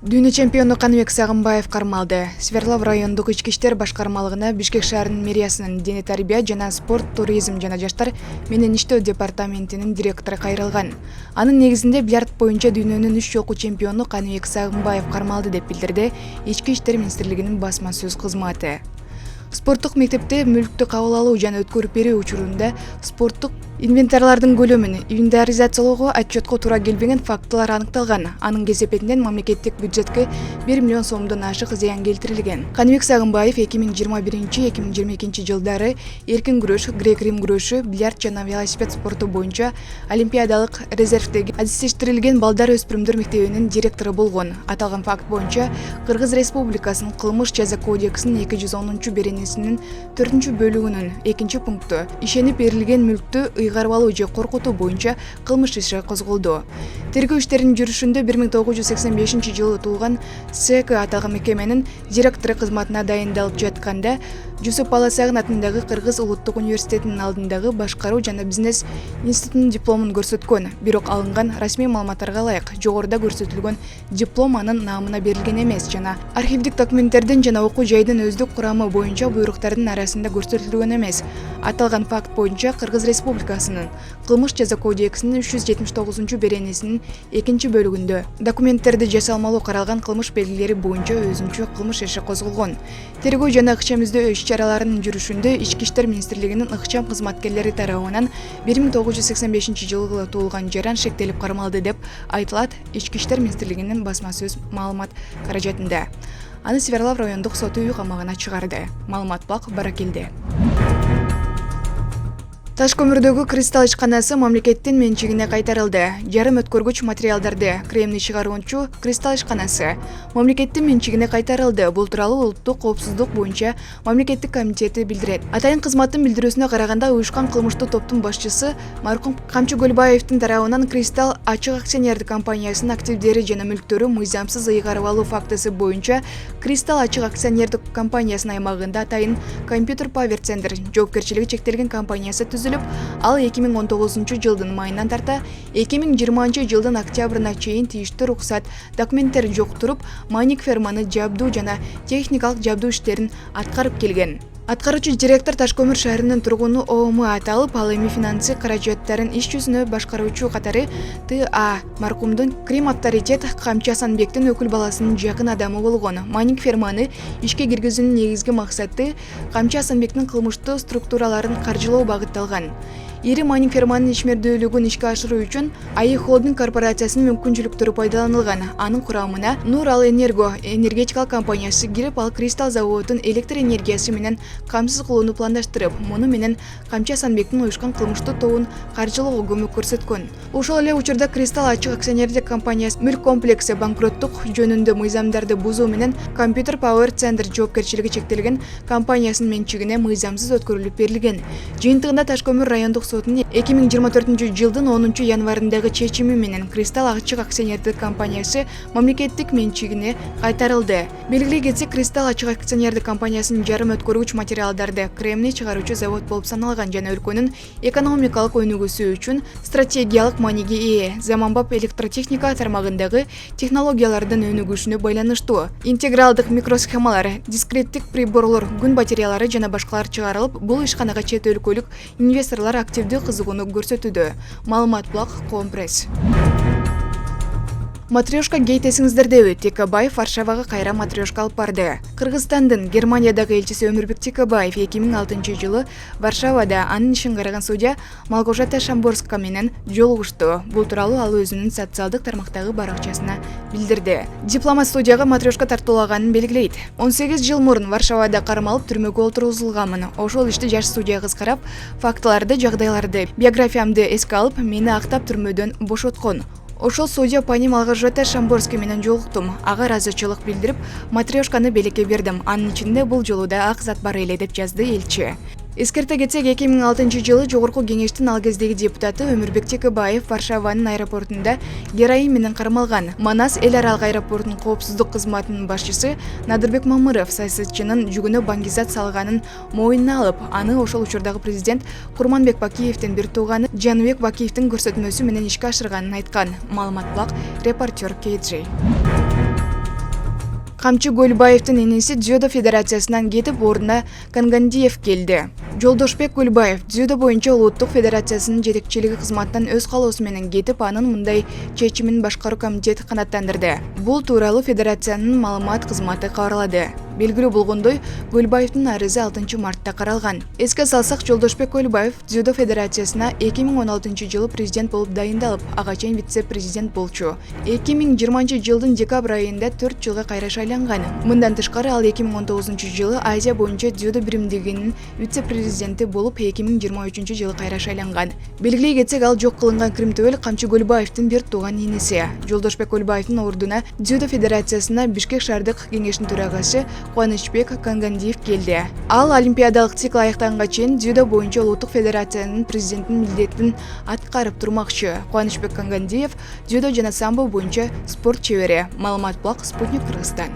Дүйнө чемпиону Каныбек Сагынбаев кармалды. Свердлов райондук ички иштер башкармалыгына Бишкек шаарынын мэриясынын дене тарбия жана спорт, туризм жана жаштар менен иштөө департаментинин директору кайрылган. Анын негизинде бильярд боюнча дүйнөнүн 3 жолку чемпиону Каныбек Сагынбаев кармалды деп билдирди Ички иштер министрлигинин басма сөз кызматы. Спорттук мектепте мүлктү кабыл алуу жана өткөрүп берүү учурунда спорттук инвентарлардын көлөмүн инвентаризациялоого отчетко туура келбеген фактылар аныкталган. Анын кесепетинен мамлекеттик бюджетке 1 миллион сомдон ашык зыян келтирилген. Каныбек Сагынбаев 2021-2022 жылдары эркин күрөш, грек-рим күрөшү, бильярд жана велосипед спорту боюнча олимпиадалык резервдеги адистештирилген балдар өспүрүмдөр мектебинин директору болгон. Аталган факт боюнча Кыргыз Республикасынын кылмыш жаза кодексинин 210-беренесинин 4-бөлүгүнүн 2-пункту ишенип берилген мүлктү ыйгарып алуу же коркутуу боюнча кылмыш иши козголду. Тергөө иштеринин жүрүшүндө 1985 жылы туулган СК аталган мекеменин директору кызматына дайындалып жатканда Жусуп Баласагын атындагы Кыргыз улуттук университетинин алдындагы башкаруу жана бизнес институтунун дипломун көрсөткөн. Бирок алынган расмий маалыматтарга ылайык жогоруда көрсөтүлгөн диплом анын наамына берилген эмес жана архивдик документтердин жана окуу жайдын өздүк курамы боюнча буйруктардын арасында көрсөтүлгөн эмес. Аталган факт боюнча Кыргыз Республикасынын кылмыш жаза кодексинин 379-беренесинин 2-бөлүгүндө документтерди жасалмалуу каралган кылмыш белгилери боюнча өзүнчө кылмыш иши козголгон. Тергөө жана ыкчам-издөө иш-чараларынын жүрүшүндө Ички иштер министрлигинин ыкчам кызматкерлери тарабынан 1985 жылы туулган жаран шектелип кармалды деп айтылат Ички иштер министрлигинин басма сөз маалымат каражатында. Аны Свердлов райондук соту үй камагына чыгарды. Маалымат бак Баракелде. Таш көмүрдөгү Кристалл ишканасы мамлекеттин менчигине кайтарылды. Жарым өткөргүч материалдарды кремний чыгаруучу Кристалл ишканасы мамлекеттин менчигине кайтарылды. Бул тууралуу улуттук коопсуздук боюнча мамлекеттик комитети билдирет. Атайын кызматтын билдирүүсүнө караганда уюшкан кылмыштуу топтун башчысы маркум Камчы Көлбаевдин тарабынан Кристалл ачык акционердик компаниясынын активдери жана мүлктөрү мыйзамсыз ыйгарып алуу фактысы боюнча Кристалл ачык акционердик компаниясынын аймагында атайын Компьютер Power Center жоопкерчилиги чектелген компаниясы ал 2019 жылдын майынан тарта 2020 жылдын октябрына чейин тийиштүү уруксат документтери жок туруп, майнинг ферманы жабдуу жана техникалык жабдуу иштерин аткарып келген. Аткаруучу директор Таш көмүр шаарынын тургуну ООМ аталып, ал эми финансы каражаттарын иш жүзүнө башкаруучу катары ТА маркумдун Крим авторитет Камчы Асанбектин өкүл баласынын жакын адамы болгон. Майнинг ферманы ишке киргизүүнүн негизги максаты Камчы Асанбектин кылмыштуу структураларын каржылоо багытталган. Ири майнинг ферманын ишмердүүлүгүн ишке ашыруу үчүн АИ холдинг корпорациясынын мүмкүнчүлүктөрү пайдаланылган. Анын курамына Нур Ал Энерго энергетикалык компаниясы кирип, ал Кристалл заводун электр энергиясы менен камсыз кылууну пландаштырып, муну менен Камчы Асанбектин уюшкан кылмыштуу тобун каржылоого көмөк көрсөткөн. Ошол эле учурда Кристалл ачык акционердик компаниясы мүлк комплекси банкроттук жөнүндө мыйзамдарды бузуу менен Компьютер Power Center жоопкерчилиги чектелген компаниясынын менчигине мыйзамсыз өткөрүлүп берилген. Жыйынтыгында Таш көмүр райондук сотунун 2024 жылдын 10 январындагы чечими менен Кристалл ачык акционердик компаниясы мамлекеттик менчигине кайтарылды. Белгилей кетсек, Кристалл ачык акционердик компаниясынын жарым өткөргүч материалдарды кремний чыгаруучу завод болуп саналган жана өлкөнүн экономикалык өнүгүүсү үчүн стратегиялык мааниге ээ заманбап электротехника тармагындагы технологиялардын өнүгүшүнө байланыштуу интегралдык микросхемалар, дискреттик приборлор, күн батареялары жана башкалар чыгарылып, бул ишканага чет өлкөлүк инвесторлор активдүү кызыгууну көрсөтүүдө. Маалымат булак Компресс. Матрешка гейт эсиңиздердеби? Текебаев Варшавага кайра матрешка алып барды. Кыргызстандын Германиядагы элчиси Өмүрбек Текебаев 2006 жылы Варшавада анын ишин караган судья Малгожата Шамборска менен жолугушту. Бул тууралуу ал өзүнүн социалдык тармактагы баракчасына билдирди. Дипломат судьяга матрешка тартуулаганын белгилейт. 18 жыл мурун Варшавада кармалып түрмөгө отургузулганмын. Ошол ишти жаш судья кыскарап, фактыларды, жагдайларды, биографиямды эске алып, мени актап түрмөдөн бошоткон. Ошол судья пани Малгожата Шамборски менен жолуктум. Ага ыраазычылык билдирип, матрешканы белекке бердим. Анын ичинде бул жолу да ак зат бар эле деп жазды элчи. Эскерте кетсек, 2006 жылы Жогорку кеңештин ал кездеги депутаты Өмүрбек Текебаев Варшаванын аэропортунда героин менен кармалган. Манас эл аралык аэропортунун коопсуздук кызматынын башчысы Надырбек Мамыров саясатчынын жүгүнө баңгизат салганын моюнуна алып, аны ошол учурдагы президент Курманбек Бакиевдин бир тууганы Жаныбек Бакиевдин көрсөтмөсү менен ишке ашырганын айткан. Маалымат булак Репортер KG. Камчы Көлбаевдин энеси дзюдо федерациясынан кетип, ордуна Кангандиев келди. Жолдошбек Көлбаев дзюдо боюнча улуттук федерациясынын жетекчилиги кызматынан өз каалоосу менен кетип, анын мындай чечимин башкаруу комитети канааттандырды. Бул тууралуу федерациянын маалымат кызматы кабарлады. Белгилүү болгондой, Көлбаевдин арызы 6 мартта каралган. Эске салсак, Жолдошбек Көлбаев дзюдо федерациясына 2016-жылы президент болуп дайындалып, ага чейин вице-президент болчу. 2020-жылдын декабрь айында 4 жылга кайра шайланган. Мындан тышкары ал 2019-жылы Азия боюнча дзюдо биримдигинин вице-президенти болуп, 2023-жылы кайра шайланган. Белгилей кетсек, ал жок кылынган Кримтөбөл Камчы Көлбаевдин бир тууган энеси. Жолдошбек Көлбаевдин ордуна дзюдо федерациясына Бишкек шаардык кеңештин төрагасы Кубанычбек Кангандиев келди. Ал олимпиадалык цикл аяктанганга чейин дзюдо боюнча улуттук федерациянын президентинин милдетин аткарып турмакчы. Кубанычбек Кангандиев дзюдо жана самбо боюнча спорт чебери. Маалымат Блак, Спутник, Кыргызстан.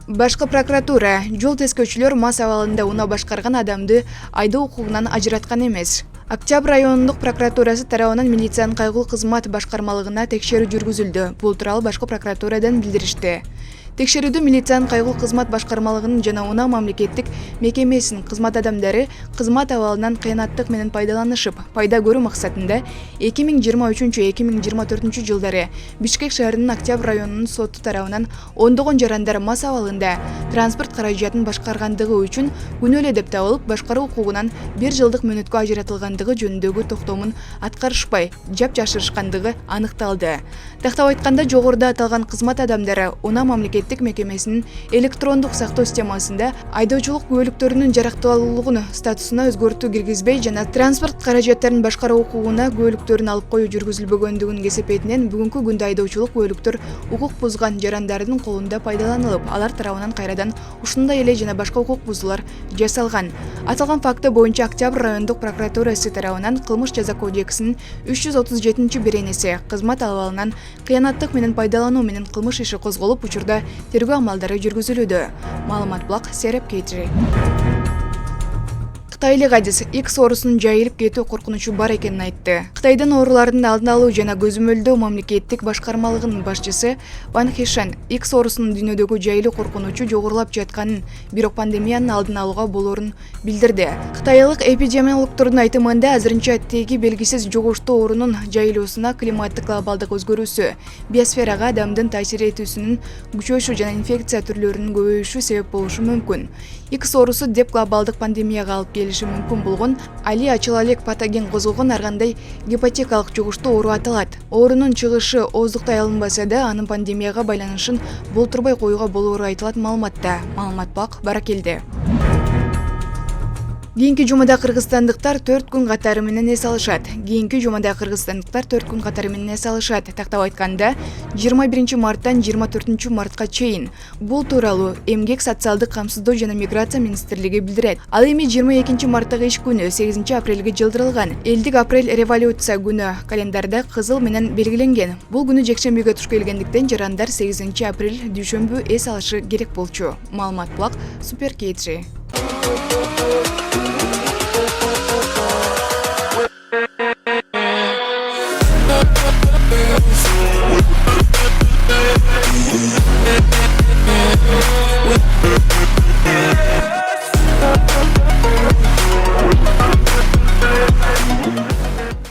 Башкы прокуратура жол тескөөчүлөр мас абалында унаа башкарган адамды айдоо укугунан ажыраткан эмес. Октябрь райондук прокуратурасы тарабынан милициянын кайгылуу кызмат башкармалыгына текшерүү жүргүзүлдү. Бул тууралуу башкы прокуратурадан билдиришти. Текшерүүдө милициянын кайгылуу кызмат башкармалыгынын жана унаа мамлекеттик мекемесинин кызмат адамдары кызмат абалынан кыянаттык менен пайдаланышып, пайда көрүү максатында 2023-2024 жылдары Бишкек шаарынын Октябрь районунун соту тарабынан ондогон жарандар мас абалында транспорт каражатын башкаргандыгы үчүн күнөөлүү деп табылып, башкаруу укугунан 1 жылдык мөөнөткө ажыратылгандыгы жөнүндөгү токтомун аткарышпай, жапжашырышкандыгы аныкталды. Тактап айтканда, жогоруда аталган кызмат адамдары унаа мамлекеттик мекемесинин электрондук сактоо системасында айдоочулук күбөлүктөрүнүн жаракталуулугун статусуна өзгөртүү киргизбей жана транспорт каражаттарын башкаруу укугуна күбөлүктөрүн алып коюу жүргүзүлбөгөндүгүн кесепетинен бүгүнкү күндө айдоочулук күбөлүктөр укук бузган жарандардын колунда пайдаланылып, алар тарабынан кайрадан ушундай эле жана башка укук бузуулар жасалган. Аталган факты боюнча Октябрь райондук прокуратурасы тарабынан Кылмыш жаза кодексинин 337-беренеси кызмат абалынан кыянаттык менен пайдалануу менен кылмыш иши козголуп, учурда тергөө амалдары жүргүзүлүүдө. Маалымат Блак, Сереп Кейтри. Кытайлык адис X оорусунун жайылып кетүү коркунучу бар экенин айтты. Кытайдын оорулардын алдын алуу жана көзөмөлдөө мамлекеттик башкармалыгынын башчысы Ван Хишан X оорусунун дүйнөдөгү жайылуу коркунучу жогорулап жатканын, бирок пандемиянын алдын алууга болоорун билдирди. Кытайлык эпидемиологдордун айтымында, азырынча теги белгисиз жугуштуу оорунун жайылуусуна климаттык глобалдык өзгөрүүсү, биосферага адамдын таасир этүүсүнүн күчөшү жана инфекция түрлөрүнүн көбөйүшү себеп болушу мүмкүн. X оорусу деп глобалдык пандемияга алып келиши мүмкүн болгон али ачылалык патоген козголгон ар кандай гепатикалык жугуштуу оору аталат. Оорунун чыгышы ооздуктай алынбаса да, анын пандемияга байланышын болтурбай коюуга болоору айтылат маалыматта. Маалымат Бак, Баракелде. Кийинки жумада кыргызстандыктар 4 күн катары менен эс алышат. Тактап айтканда, 21 марттан 24 мартка чейин. Бул тууралуу Эмгек, социалдык камсыздоо жана миграция министрлиги билдирет. Ал эми 22 марттагы иш күнү 8 апрелге жылдырылган. Элдик апрель революция күнү календарда кызыл менен белгиленген. Бул күнү жекшембиге туш келгендиктен жарандар 8 апрель дүйшөмбү эс алышы керек болчу. Маалымат Блак, Супер Кейтри.